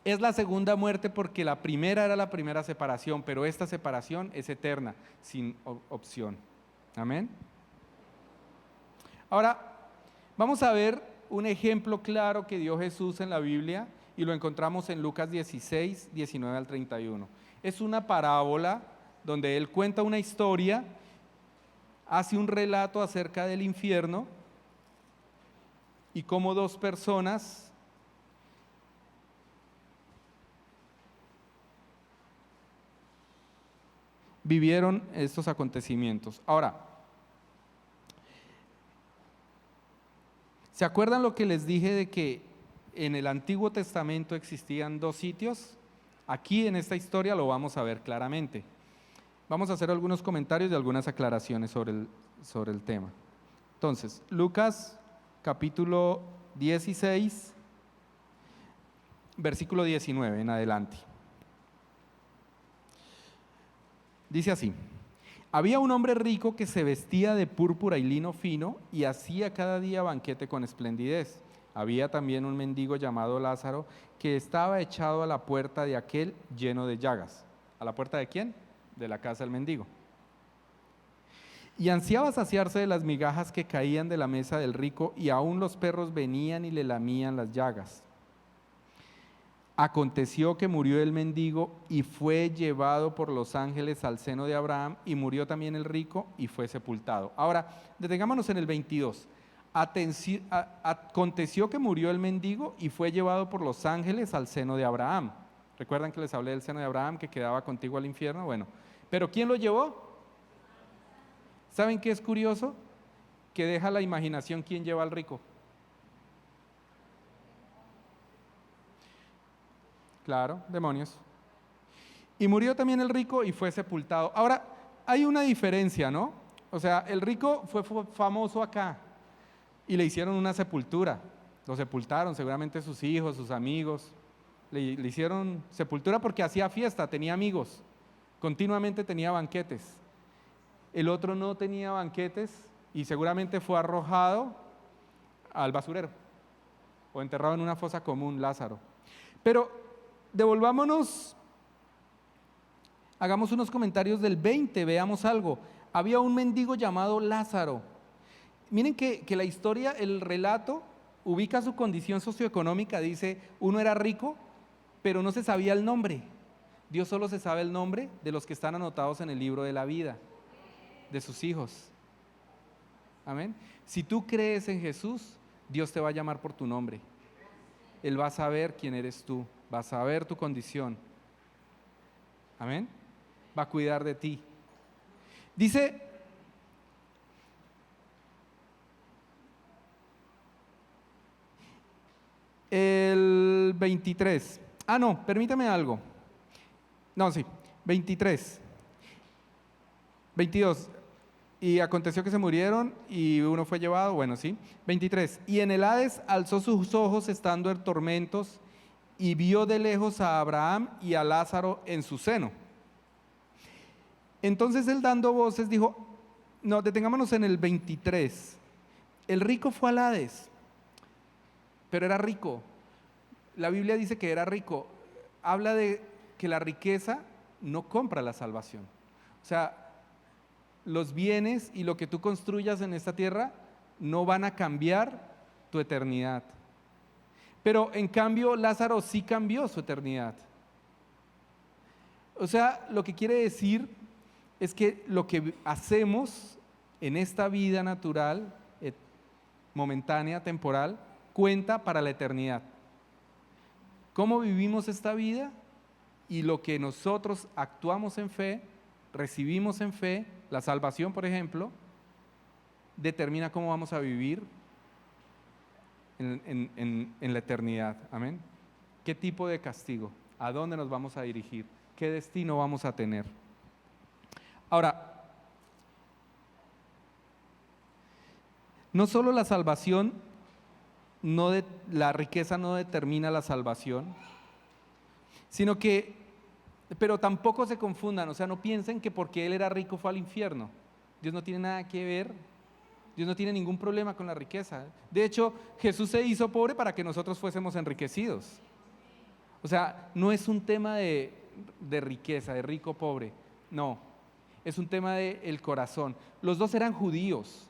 es la segunda muerte porque la primera era la primera separación, pero esta separación es eterna, sin opción. Amén. Ahora, vamos a ver un ejemplo claro que dio Jesús en la Biblia y lo encontramos en Lucas 16, 19 al 31. Es una parábola donde él cuenta una historia, hace un relato acerca del infierno y cómo dos personas vivieron estos acontecimientos. Ahora, ¿se acuerdan lo que les dije de que en el Antiguo Testamento existían dos sitios? Aquí en esta historia lo vamos a ver claramente. Vamos a hacer algunos comentarios y algunas aclaraciones sobre el tema. Entonces, Lucas capítulo 16, versículo 19 en adelante. Dice así: había un hombre rico que se vestía de púrpura y lino fino y hacía cada día banquete con esplendidez. había también un mendigo llamado Lázaro que estaba echado a la puerta de aquel lleno de llagas. ¿A la puerta de quién? De la casa del mendigo. Y ansiaba saciarse de las migajas que caían de la mesa del rico, y aún los perros venían y le lamían las llagas. Aconteció que murió el mendigo y fue llevado por los ángeles al seno de Abraham, y murió también el rico y fue sepultado. Ahora, detengámonos en el 22. Aconteció que murió el mendigo y fue llevado por los ángeles al seno de Abraham. ¿Recuerdan que les hablé del seno de Abraham que quedaba contiguo al infierno? Bueno, ¿pero quién lo llevó? ¿Saben qué es curioso? Que deja la imaginación quién lleva al rico. Claro, demonios. Y murió también el rico y fue sepultado. Ahora, hay una diferencia, ¿no? O sea, el rico fue famoso acá y le hicieron una sepultura. Lo sepultaron, seguramente sus hijos, sus amigos. Le hicieron sepultura porque hacía fiesta, tenía amigos. Continuamente tenía banquetes. El otro no tenía banquetes y seguramente fue arrojado al basurero o enterrado en una fosa común, Lázaro. Pero devolvámonos, hagamos unos comentarios del 20, veamos algo. Había un mendigo llamado Lázaro. Miren que la historia, el relato, ubica su condición socioeconómica, dice, uno era rico, pero no se sabía el nombre. Dios solo se sabe el nombre de los que están anotados en el libro de la vida, de sus hijos. Amén. Si tú crees en Jesús, Dios te va a llamar por tu nombre. Él va a saber quién eres tú, va a saber tu condición. Amén. Va a cuidar de ti. Dice, el 23. No, permítame algo. No, sí, 23. 22. Y aconteció que se murieron y uno fue llevado, bueno, sí. 23. Y en el Hades alzó sus ojos estando en tormentos y vio de lejos a Abraham y a Lázaro en su seno. Entonces él dando voces dijo, no, detengámonos en el 23. El rico fue al Hades, pero era rico. La Biblia dice que era rico. Habla de que la riqueza no compra la salvación. O sea, los bienes y lo que tú construyas en esta tierra no van a cambiar tu eternidad. Pero en cambio Lázaro sí cambió su eternidad. O sea, lo que quiere decir es que lo que hacemos en esta vida natural, momentánea, temporal, cuenta para la eternidad. ¿Cómo vivimos esta vida? Y lo que nosotros actuamos en fe, recibimos en fe, la salvación, por ejemplo, determina cómo vamos a vivir en la eternidad. Amén. ¿Qué tipo de castigo? ¿A dónde nos vamos a dirigir? ¿Qué destino vamos a tener? Ahora, no solo la salvación, la riqueza no determina la salvación, sino que, pero tampoco se confundan, o sea, no piensen que porque él era rico fue al infierno. Dios no tiene nada que ver, Dios no tiene ningún problema con la riqueza. De hecho, Jesús se hizo pobre para que nosotros fuésemos enriquecidos. O sea, no es un tema de riqueza, de rico pobre, no, es un tema del corazón. Los dos eran judíos,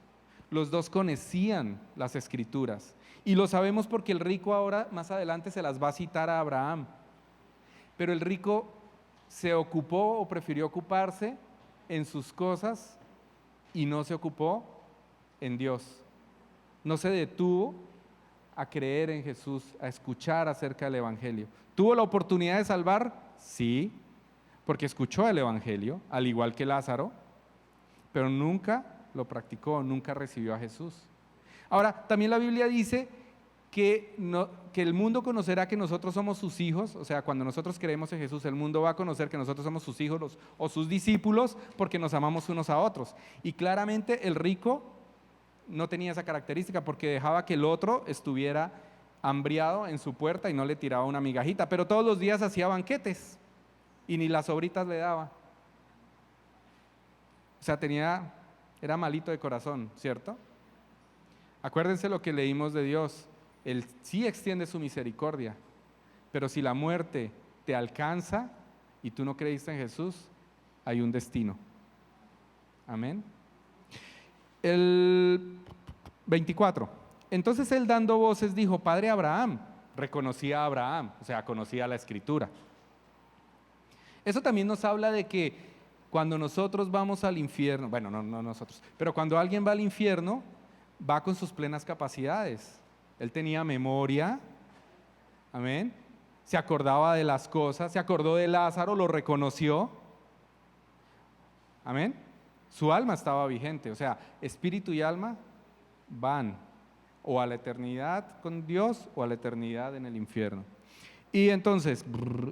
los dos conocían las escrituras y lo sabemos porque el rico ahora, más adelante, se las va a citar a Abraham. Pero el rico se ocupó o prefirió ocuparse en sus cosas y no se ocupó en Dios. No se detuvo a creer en Jesús, a escuchar acerca del Evangelio. ¿Tuvo la oportunidad de salvar? Sí, porque escuchó el Evangelio, al igual que Lázaro, pero nunca lo practicó, nunca recibió a Jesús. Ahora, también la Biblia dice que el mundo conocerá que nosotros somos sus hijos, o sea, cuando nosotros creemos en Jesús, el mundo va a conocer que nosotros somos sus hijos o sus discípulos porque nos amamos unos a otros. Y claramente el rico no tenía esa característica porque dejaba que el otro estuviera hambriado en su puerta y no le tiraba una migajita, pero todos los días hacía banquetes y ni las sobritas le daba. O sea, era malito de corazón, ¿cierto? Acuérdense lo que leímos de Dios. Él sí extiende su misericordia, pero si la muerte te alcanza y tú no creíste en Jesús, hay un destino. Amén. El 24. Entonces él dando voces dijo, Padre Abraham. Reconocía a Abraham, o sea, conocía la Escritura. Eso también nos habla de que cuando nosotros vamos al infierno, bueno, no nosotros, pero cuando alguien va al infierno, va con sus plenas capacidades. Él tenía memoria, amén, se acordaba de las cosas, se acordó de Lázaro, lo reconoció, amén. Su alma estaba vigente, o sea, espíritu y alma van o a la eternidad con Dios o a la eternidad en el infierno. Y entonces,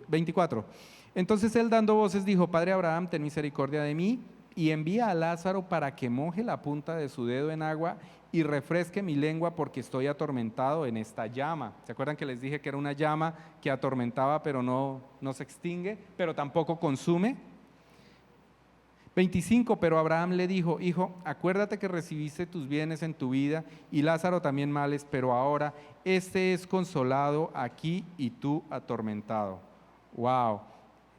24, entonces él dando voces dijo, Padre Abraham, ten misericordia de mí y envía a Lázaro para que moje la punta de su dedo en agua y refresque mi lengua porque estoy atormentado en esta llama. ¿Se acuerdan que les dije que era una llama que atormentaba pero no se extingue, pero tampoco consume? 25, pero Abraham le dijo, hijo, acuérdate que recibiste tus bienes en tu vida y Lázaro también males, pero ahora este es consolado aquí y tú atormentado. Wow,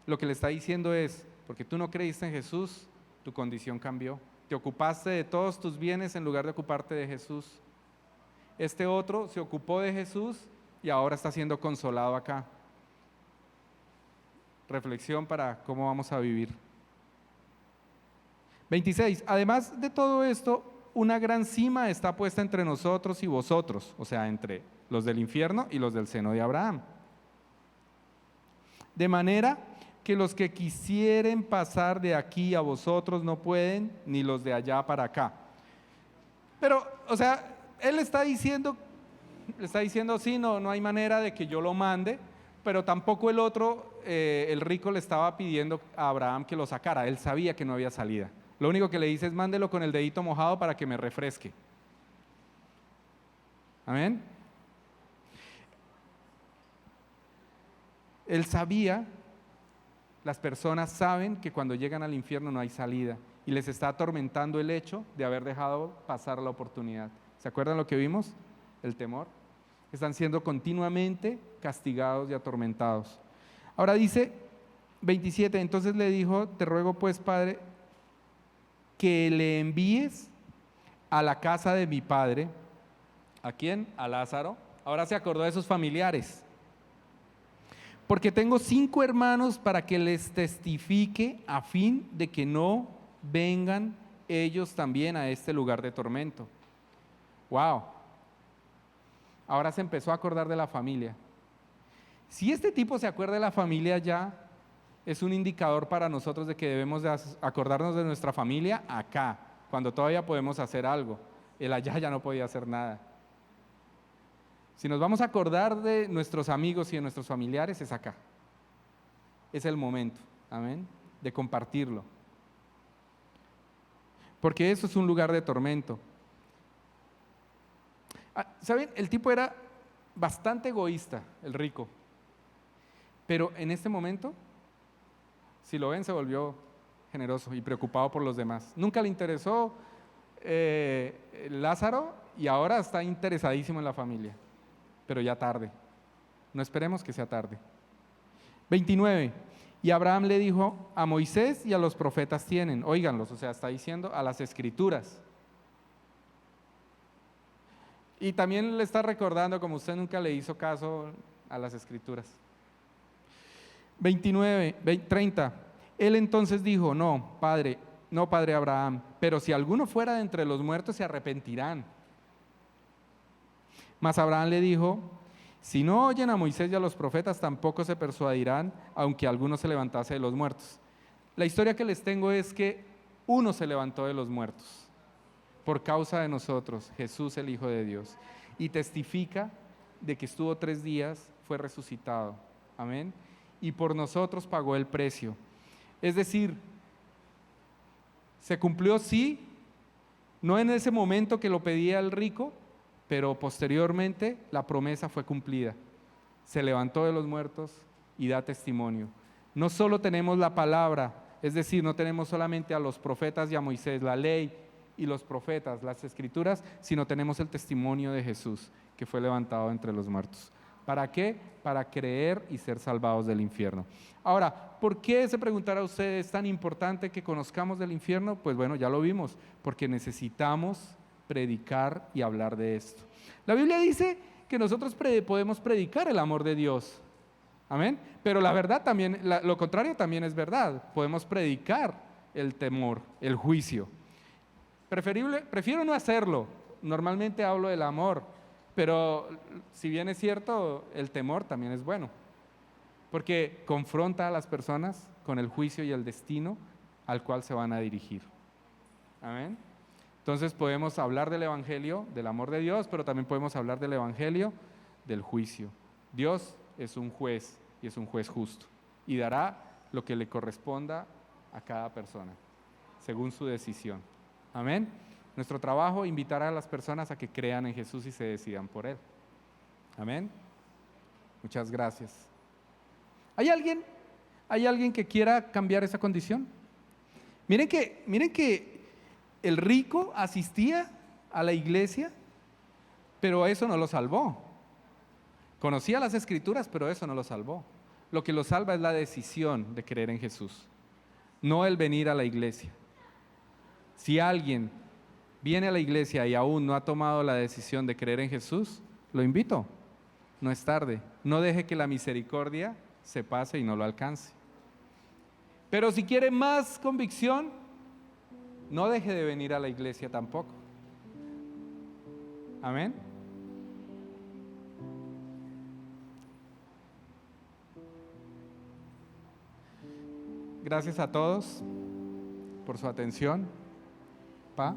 lo que le está diciendo es, porque tú no creíste en Jesús, tu condición cambió. Te ocupaste de todos tus bienes en lugar de ocuparte de Jesús. Este otro se ocupó de Jesús y ahora está siendo consolado acá. Reflexión para cómo vamos a vivir. 26. Además de todo esto, una gran cima está puesta entre nosotros y vosotros, o sea, entre los del infierno y los del seno de Abraham. De manera que los que quisieren pasar de aquí a vosotros no pueden, ni los de allá para acá. Pero, o sea, él está diciendo, sí, no hay manera de que yo lo mande, pero tampoco el otro, el rico le estaba pidiendo a Abraham que lo sacara, él sabía que no había salida. Lo único que le dice es mándelo con el dedito mojado para que me refresque. Amén. Él sabía, las personas saben que cuando llegan al infierno no hay salida y les está atormentando el hecho de haber dejado pasar la oportunidad. ¿Se acuerdan lo que vimos? El temor. Están siendo continuamente castigados y atormentados. Ahora dice 27, entonces le dijo, te ruego pues, Padre, que le envíes a la casa de mi padre. ¿A quién? A Lázaro. Ahora se acordó de sus familiares. Porque tengo 5 hermanos para que les testifique a fin de que no vengan ellos también a este lugar de tormento. Wow. Ahora se empezó a acordar de la familia. Si este tipo se acuerda de la familia ya, es un indicador para nosotros de que debemos de acordarnos de nuestra familia acá, cuando todavía podemos hacer algo. El allá ya no podía hacer nada. Si nos vamos a acordar de nuestros amigos y de nuestros familiares, es acá. Es el momento, amén, de compartirlo. Porque eso es un lugar de tormento. ¿Saben? El tipo era bastante egoísta, el rico. Pero en este momento, si lo ven, se volvió generoso y preocupado por los demás. Nunca le interesó Lázaro y ahora está interesadísimo en la familia. Pero ya tarde. No esperemos que sea tarde. 29. Y Abraham le dijo, a Moisés y a los profetas tienen, óiganlos, o sea, está diciendo a las escrituras. Y también le está recordando, como usted nunca le hizo caso a las escrituras. 30. Él entonces dijo, no, padre Abraham, pero si alguno fuera de entre los muertos se arrepentirán. Mas Abraham le dijo, si no oyen a Moisés y a los profetas, tampoco se persuadirán, aunque alguno se levantase de los muertos. La historia que les tengo es que uno se levantó de los muertos, por causa de nosotros, Jesús el Hijo de Dios, y testifica de que estuvo 3 días, fue resucitado, amén, y por nosotros pagó el precio. Es decir, se cumplió sí, no en ese momento que lo pedía el rico, pero posteriormente la promesa fue cumplida. Se levantó de los muertos y da testimonio. No solo tenemos la palabra, es decir, no tenemos solamente a los profetas y a Moisés, la ley y los profetas, las escrituras, sino tenemos el testimonio de Jesús, que fue levantado entre los muertos. ¿Para qué? Para creer y ser salvados del infierno. Ahora, ¿por qué, se preguntará usted, es tan importante que conozcamos del infierno? Pues bueno, ya lo vimos, porque necesitamos predicar y hablar de esto. La Biblia dice que nosotros podemos predicar el amor de Dios. Amén. Pero la verdad también, lo contrario también es verdad. Podemos predicar el temor, el juicio. Prefiero no hacerlo. Normalmente hablo del amor, pero si bien es cierto, el temor también es bueno, porque confronta a las personas con el juicio y el destino al cual se van a dirigir. Amén. Entonces podemos hablar del evangelio, del amor de Dios, pero también podemos hablar del evangelio, del juicio. Dios es un juez y es un juez justo y dará lo que le corresponda a cada persona, según su decisión. Amén. Nuestro trabajo, invitar a las personas a que crean en Jesús y se decidan por Él. Amén. Muchas gracias. ¿Hay alguien que quiera cambiar esa condición? Miren que el rico asistía a la iglesia, pero eso no lo salvó. Conocía las Escrituras, pero eso no lo salvó. Lo que lo salva es la decisión de creer en Jesús, no el venir a la iglesia. Si alguien viene a la iglesia y aún no ha tomado la decisión de creer en Jesús, lo invito. No es tarde. No deje que la misericordia se pase y no lo alcance. Pero si quiere más convicción, no deje de venir a la iglesia tampoco. Amén. Gracias a todos por su atención. Pa.